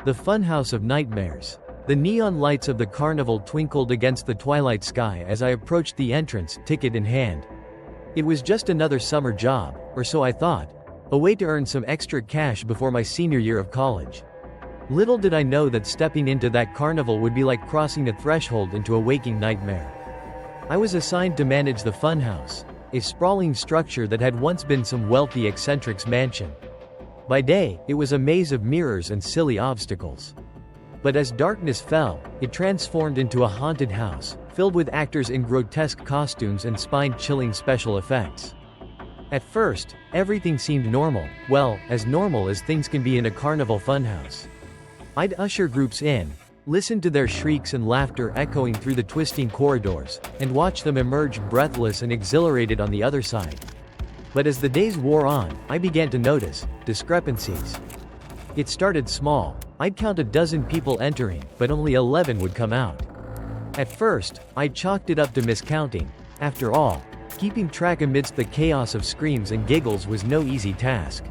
The funhouse of nightmares. The neon lights of the carnival twinkled against the twilight sky as I approached the entrance, ticket in hand. It was just another summer job, or so I thought. A way to earn some extra cash before my senior year of college. Little did I know that stepping into that carnival would be like crossing a threshold into a waking nightmare. I was assigned to manage the funhouse, a sprawling structure that had once been some wealthy eccentric's mansion. By day, it was a maze of mirrors and silly obstacles. But as darkness fell, it transformed into a haunted house, filled with actors in grotesque costumes and spine-chilling special effects. At first, everything seemed normal, well, as normal as things can be in a carnival funhouse. I'd usher groups in, listen to their shrieks and laughter echoing through the twisting corridors, and watch them emerge breathless and exhilarated on the other side. But as the days wore on, I began to notice discrepancies. It started small. I'd count a dozen people entering, but only 11 would come out. At first, I chalked it up to miscounting. After all, keeping track amidst the chaos of screams and giggles was no easy task.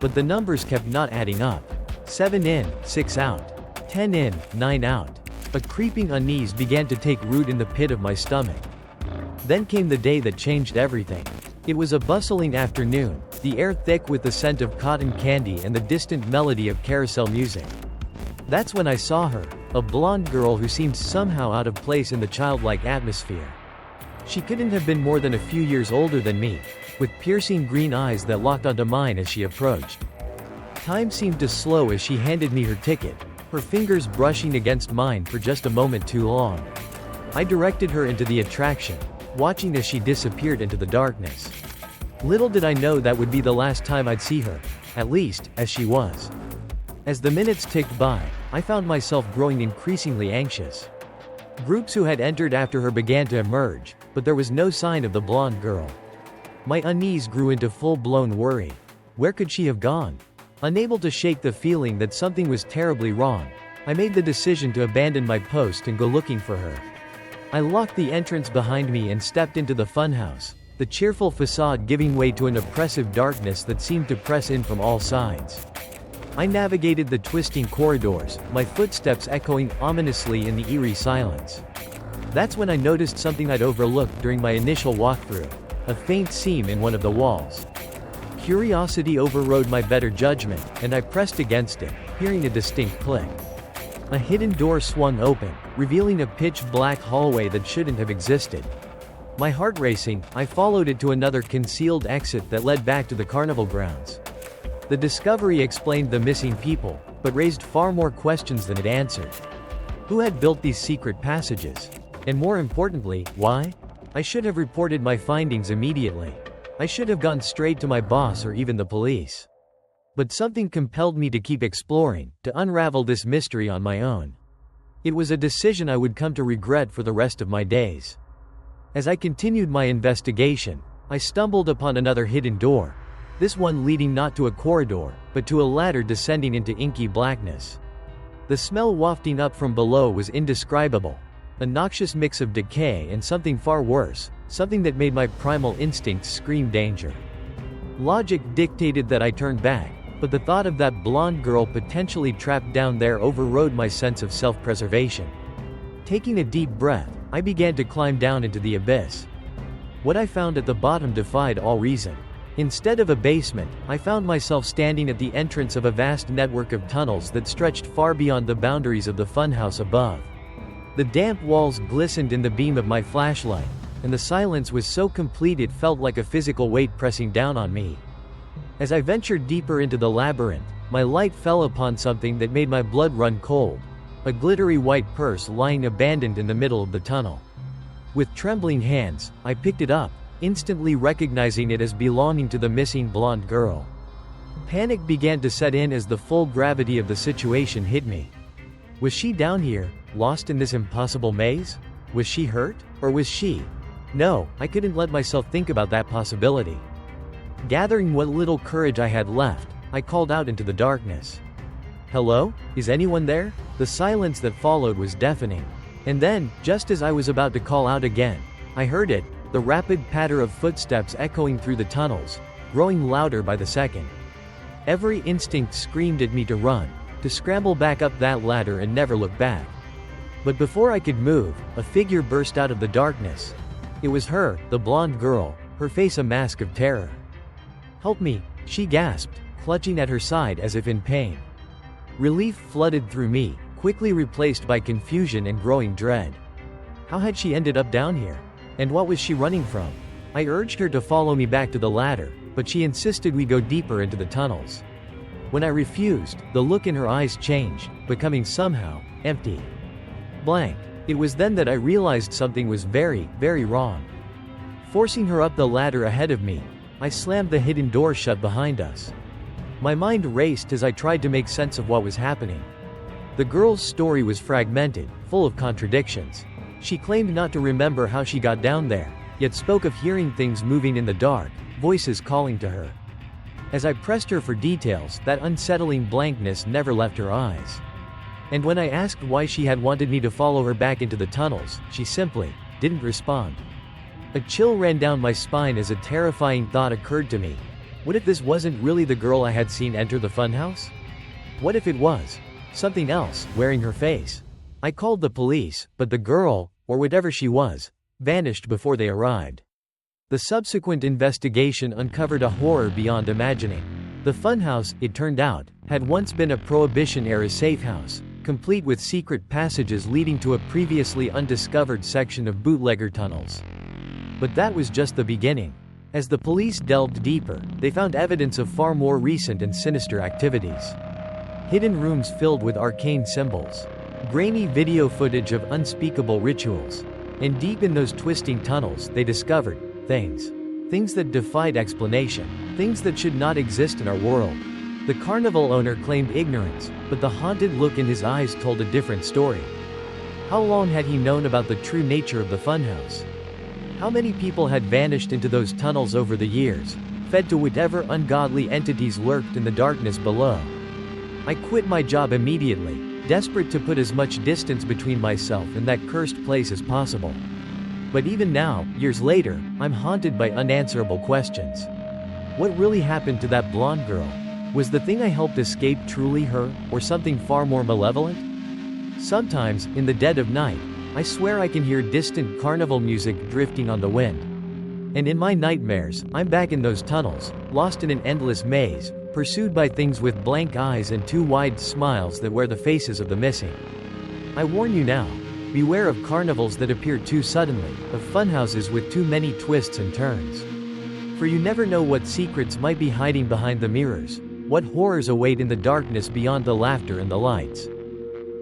But the numbers kept not adding up. 7 in, 6 out. 10 in, 9 out. A creeping unease began to take root in the pit of my stomach. Then came the day that changed everything. It was a bustling afternoon, the air thick with the scent of cotton candy and the distant melody of carousel music. That's when I saw her, a blonde girl who seemed somehow out of place in the childlike atmosphere. She couldn't have been more than a few years older than me, with piercing green eyes that locked onto mine as she approached. Time seemed to slow as she handed me her ticket, her fingers brushing against mine for just a moment too long. I directed her into the attraction, watching as she disappeared into the darkness. Little did I know that would be the last time I'd see her, at least, as she was. As the minutes ticked by, I found myself growing increasingly anxious. Groups who had entered after her began to emerge, but there was no sign of the blonde girl. My unease grew into full-blown worry. Where could she have gone? Unable to shake the feeling that something was terribly wrong, I made the decision to abandon my post and go looking for her. I locked the entrance behind me and stepped into the funhouse, the cheerful facade giving way to an oppressive darkness that seemed to press in from all sides. I navigated the twisting corridors, my footsteps echoing ominously in the eerie silence. That's when I noticed something I'd overlooked during my initial walkthrough, a faint seam in one of the walls. Curiosity overrode my better judgment, and I pressed against it, hearing a distinct click. A hidden door swung open, revealing a pitch-black hallway that shouldn't have existed. My heart racing, I followed it to another concealed exit that led back to the carnival grounds. The discovery explained the missing people, but raised far more questions than it answered. Who had built these secret passages? And more importantly, why? I should have reported my findings immediately. I should have gone straight to my boss or even the police. But something compelled me to keep exploring, to unravel this mystery on my own. It was a decision I would come to regret for the rest of my days. As I continued my investigation, I stumbled upon another hidden door, this one leading not to a corridor, but to a ladder descending into inky blackness. The smell wafting up from below was indescribable, a noxious mix of decay and something far worse, something that made my primal instincts scream danger. Logic dictated that I turn back, but the thought of that blonde girl potentially trapped down there overrode my sense of self-preservation. Taking a deep breath, I began to climb down into the abyss. What I found at the bottom defied all reason. Instead of a basement, I found myself standing at the entrance of a vast network of tunnels that stretched far beyond the boundaries of the funhouse above. The damp walls glistened in the beam of my flashlight, and the silence was so complete it felt like a physical weight pressing down on me. As I ventured deeper into the labyrinth, my light fell upon something that made my blood run cold, a glittery white purse lying abandoned in the middle of the tunnel. With trembling hands, I picked it up, instantly recognizing it as belonging to the missing blonde girl. Panic began to set in as the full gravity of the situation hit me. Was she down here, lost in this impossible maze? Was she hurt? Or was she? No, I couldn't let myself think about that possibility. Gathering what little courage I had left, I called out into the darkness. Hello? Is anyone there? The silence that followed was deafening. And then, just as I was about to call out again, I heard it, the rapid patter of footsteps echoing through the tunnels, growing louder by the second. Every instinct screamed at me to run, to scramble back up that ladder and never look back. But before I could move, a figure burst out of the darkness. It was her, the blonde girl, her face a mask of terror. "Help me," she gasped, clutching at her side as if in pain. Relief flooded through me, quickly replaced by confusion and growing dread. How had she ended up down here? And what was she running from? I urged her to follow me back to the ladder, but she insisted we go deeper into the tunnels. When I refused, the look in her eyes changed, becoming somehow empty. Blank. It was then that I realized something was very, very wrong. Forcing her up the ladder ahead of me, I slammed the hidden door shut behind us. My mind raced as I tried to make sense of what was happening. The girl's story was fragmented, full of contradictions. She claimed not to remember how she got down there, yet spoke of hearing things moving in the dark, voices calling to her. As I pressed her for details, that unsettling blankness never left her eyes. And when I asked why she had wanted me to follow her back into the tunnels, she simply didn't respond. A chill ran down my spine as a terrifying thought occurred to me. What if this wasn't really the girl I had seen enter the funhouse? What if it was something else, wearing her face? I called the police, but the girl, or whatever she was, vanished before they arrived. The subsequent investigation uncovered a horror beyond imagining. The funhouse, it turned out, had once been a Prohibition-era safe house, complete with secret passages leading to a previously undiscovered section of bootlegger tunnels. But that was just the beginning. As the police delved deeper, they found evidence of far more recent and sinister activities. Hidden rooms filled with arcane symbols, grainy video footage of unspeakable rituals, and deep in those twisting tunnels they discovered things that defied explanation, things that should not exist in our world. The carnival owner claimed ignorance, but the haunted look in his eyes told a different story. How long had he known about the true nature of the funhouse? How many people had vanished into those tunnels over the years, fed to whatever ungodly entities lurked in the darkness below? I quit my job immediately, desperate to put as much distance between myself and that cursed place as possible. But even now, years later, I'm haunted by unanswerable questions. What really happened to that blonde girl? Was the thing I helped escape truly her, or something far more malevolent? Sometimes, in the dead of night, I swear I can hear distant carnival music drifting on the wind. And in my nightmares, I'm back in those tunnels, lost in an endless maze, pursued by things with blank eyes and too wide smiles that wear the faces of the missing. I warn you now. Beware of carnivals that appear too suddenly, of funhouses with too many twists and turns. For you never know what secrets might be hiding behind the mirrors, what horrors await in the darkness beyond the laughter and the lights.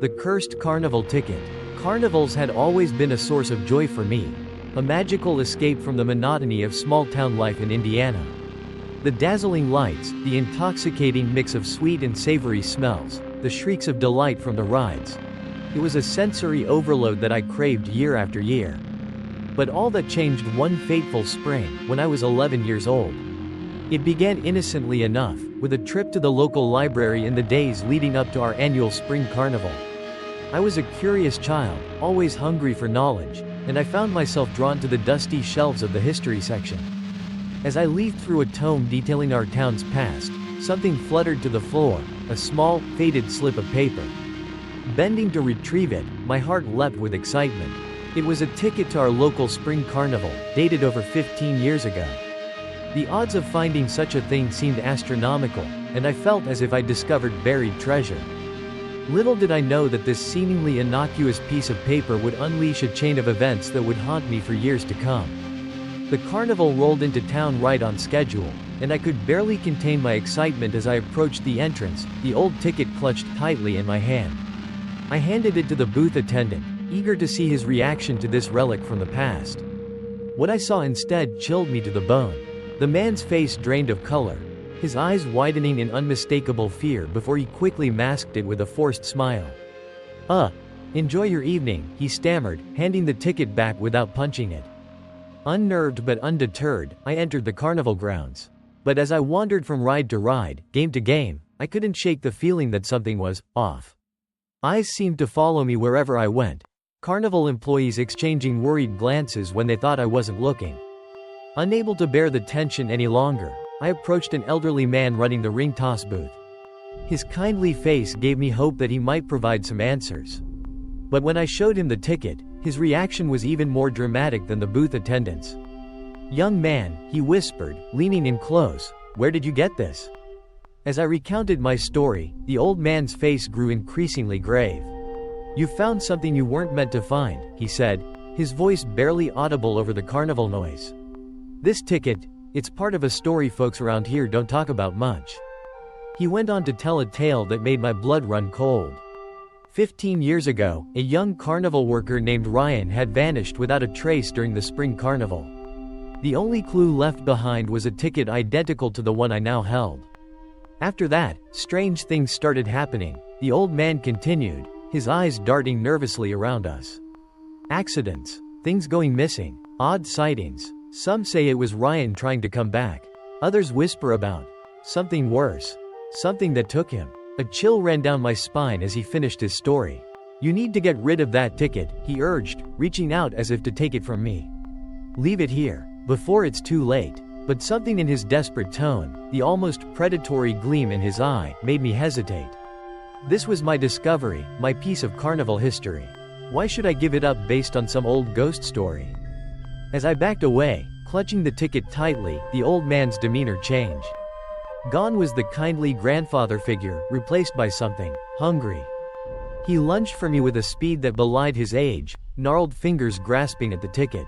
The cursed carnival ticket. Carnivals had always been a source of joy for me, a magical escape from the monotony of small-town life in Indiana. The dazzling lights, the intoxicating mix of sweet and savory smells, the shrieks of delight from the rides. It was a sensory overload that I craved year after year. But all that changed one fateful spring, when I was 11 years old. It began innocently enough, with a trip to the local library in the days leading up to our annual spring carnival. I was a curious child, always hungry for knowledge, and I found myself drawn to the dusty shelves of the history section. As I leafed through a tome detailing our town's past, something fluttered to the floor, a small, faded slip of paper. Bending to retrieve it, my heart leapt with excitement. It was a ticket to our local spring carnival, dated over 15 years ago. The odds of finding such a thing seemed astronomical, and I felt as if I discovered buried treasure. Little did I know that this seemingly innocuous piece of paper would unleash a chain of events that would haunt me for years to come. The carnival rolled into town right on schedule, and I could barely contain my excitement as I approached the entrance, the old ticket clutched tightly in my hand. I handed it to the booth attendant, eager to see his reaction to this relic from the past. What I saw instead chilled me to the bone. The man's face drained of color, his eyes widening in unmistakable fear before he quickly masked it with a forced smile. Enjoy your evening," he stammered, handing the ticket back without punching it. Unnerved but undeterred, I entered the carnival grounds. But as I wandered from ride to ride, game to game, I couldn't shake the feeling that something was off. Eyes seemed to follow me wherever I went. Carnival employees exchanging worried glances when they thought I wasn't looking. Unable to bear the tension any longer, I approached an elderly man running the ring toss booth. His kindly face gave me hope that he might provide some answers. But when I showed him the ticket, his reaction was even more dramatic than the booth attendant's. "Young man," he whispered, leaning in close, "where did you get this?" As I recounted my story, the old man's face grew increasingly grave. "You found something you weren't meant to find," he said, his voice barely audible over the carnival noise. "This ticket, it's part of a story folks around here don't talk about much." He went on to tell a tale that made my blood run cold. 15 years ago, a young carnival worker named Ryan had vanished without a trace during the spring carnival. The only clue left behind was a ticket identical to the one I now held. After that, strange things started happening, the old man continued, his eyes darting nervously around us. Accidents, things going missing, odd sightings. Some say it was Ryan trying to come back. Others whisper about something worse, something that took him. A chill ran down my spine as he finished his story. "You need to get rid of that ticket," he urged, reaching out as if to take it from me. "Leave it here, before it's too late." But something in his desperate tone, the almost predatory gleam in his eye, made me hesitate. This was my discovery, my piece of carnival history. Why should I give it up based on some old ghost story? As I backed away, clutching the ticket tightly, the old man's demeanor changed. Gone was the kindly grandfather figure, replaced by something hungry. He lunged for me with a speed that belied his age, gnarled fingers grasping at the ticket.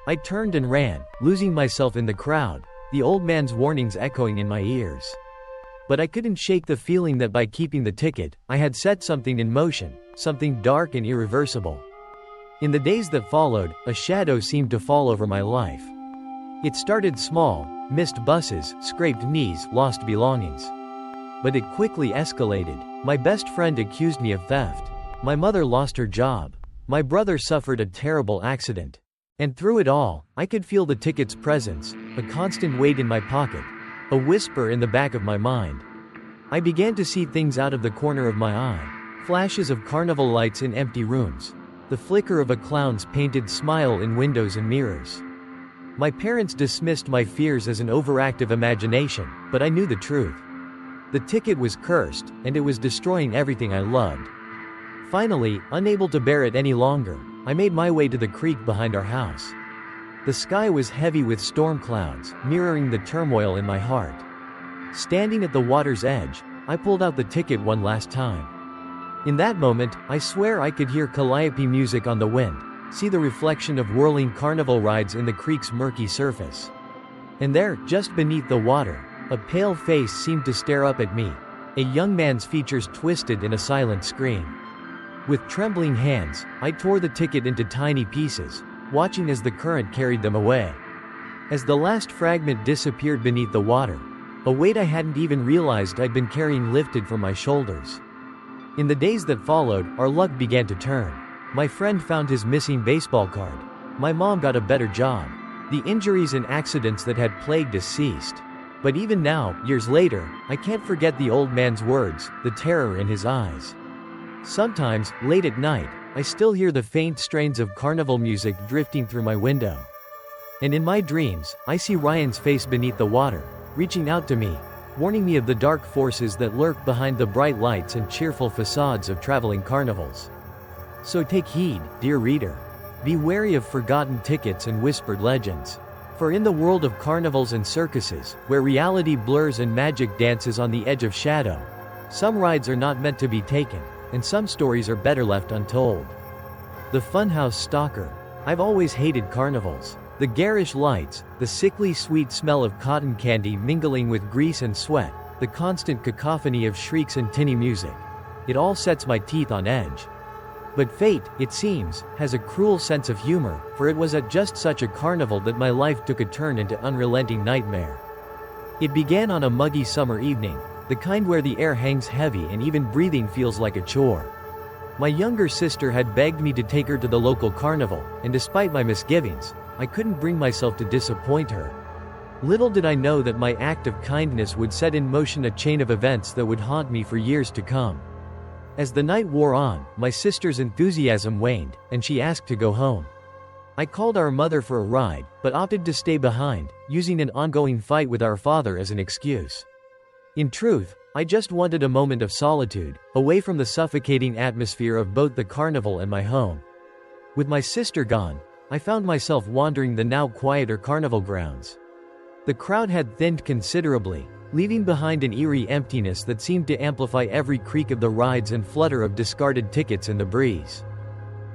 I turned and ran, losing myself in the crowd, the old man's warnings echoing in my ears. But I couldn't shake the feeling that by keeping the ticket, I had set something in motion, something dark and irreversible. In the days that followed, a shadow seemed to fall over my life. It started small, missed buses, scraped knees, lost belongings. But it quickly escalated. My best friend accused me of theft. My mother lost her job. My brother suffered a terrible accident. And through it all, I could feel the ticket's presence, a constant weight in my pocket, a whisper in the back of my mind. I began to see things out of the corner of my eye. Flashes of carnival lights in empty rooms. The flicker of a clown's painted smile in windows and mirrors. My parents dismissed my fears as an overactive imagination, but I knew the truth. The ticket was cursed, and it was destroying everything I loved. Finally, unable to bear it any longer, I made my way to the creek behind our house. The sky was heavy with storm clouds, mirroring the turmoil in my heart. Standing at the water's edge, I pulled out the ticket one last time. In that moment, I swear I could hear calliope music on the wind, see the reflection of whirling carnival rides in the creek's murky surface. And there, just beneath the water, a pale face seemed to stare up at me, a young man's features twisted in a silent scream. With trembling hands, I tore the ticket into tiny pieces, watching as the current carried them away. As the last fragment disappeared beneath the water, a weight I hadn't even realized I'd been carrying lifted from my shoulders. In the days that followed, our luck began to turn. My friend found his missing baseball card. My mom got a better job. The injuries and accidents that had plagued us ceased. But even now, years later, I can't forget the old man's words, the terror in his eyes. Sometimes, late at night, I still hear the faint strains of carnival music drifting through my window. And in my dreams, I see Ryan's face beneath the water, reaching out to me, warning me of the dark forces that lurk behind the bright lights and cheerful facades of traveling carnivals. So take heed, dear reader. Be wary of forgotten tickets and whispered legends. For in the world of carnivals and circuses, where reality blurs and magic dances on the edge of shadow, some rides are not meant to be taken, and some stories are better left untold. The Funhouse Stalker. I've always hated carnivals. The garish lights, the sickly sweet smell of cotton candy mingling with grease and sweat, the constant cacophony of shrieks and tinny music. It all sets my teeth on edge. But fate, it seems, has a cruel sense of humor, for it was at just such a carnival that my life took a turn into unrelenting nightmare. It began on a muggy summer evening, the kind where the air hangs heavy and even breathing feels like a chore. My younger sister had begged me to take her to the local carnival, and despite my misgivings, I couldn't bring myself to disappoint her. Little did I know that my act of kindness would set in motion a chain of events that would haunt me for years to come. As the night wore on, my sister's enthusiasm waned, and she asked to go home. I called our mother for a ride, but opted to stay behind, using an ongoing fight with our father as an excuse. In truth, I just wanted a moment of solitude, away from the suffocating atmosphere of both the carnival and my home. With my sister gone, I found myself wandering the now quieter carnival grounds. The crowd had thinned considerably, leaving behind an eerie emptiness that seemed to amplify every creak of the rides and flutter of discarded tickets in the breeze.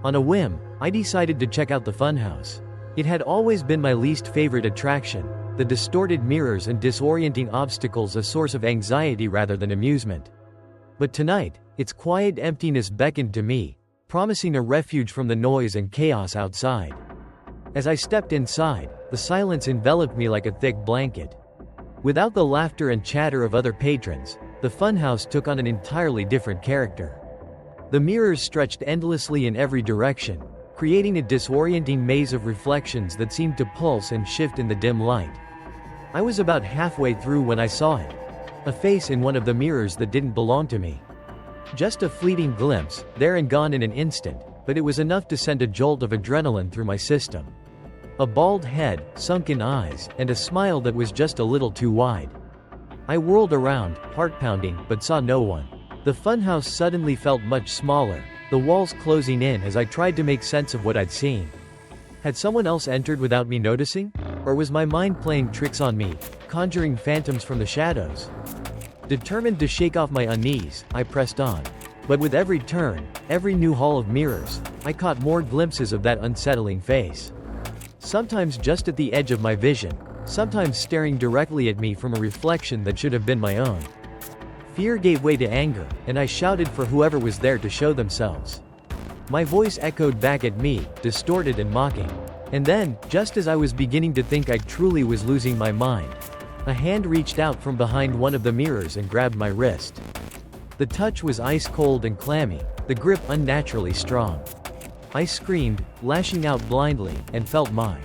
On a whim, I decided to check out the funhouse. It had always been my least favorite attraction, the distorted mirrors and disorienting obstacles a source of anxiety rather than amusement. But tonight, its quiet emptiness beckoned to me, promising a refuge from the noise and chaos outside. As I stepped inside, the silence enveloped me like a thick blanket. Without the laughter and chatter of other patrons, the funhouse took on an entirely different character. The mirrors stretched endlessly in every direction, creating a disorienting maze of reflections that seemed to pulse and shift in the dim light. I was about halfway through when I saw it. A face in one of the mirrors that didn't belong to me. Just a fleeting glimpse, there and gone in an instant, but it was enough to send a jolt of adrenaline through my system. A bald head, sunken eyes, and a smile that was just a little too wide. I whirled around, heart-pounding, but saw no one. The funhouse suddenly felt much smaller, the walls closing in as I tried to make sense of what I'd seen. Had someone else entered without me noticing? Or was my mind playing tricks on me, conjuring phantoms from the shadows? Determined to shake off my unease, I pressed on. But with every turn, every new hall of mirrors, I caught more glimpses of that unsettling face. Sometimes just at the edge of my vision, sometimes staring directly at me from a reflection that should have been my own. Fear gave way to anger, and I shouted for whoever was there to show themselves. My voice echoed back at me, distorted and mocking. And then, just as I was beginning to think I truly was losing my mind, a hand reached out from behind one of the mirrors and grabbed my wrist. The touch was ice-cold and clammy, the grip unnaturally strong. I screamed, lashing out blindly, and felt my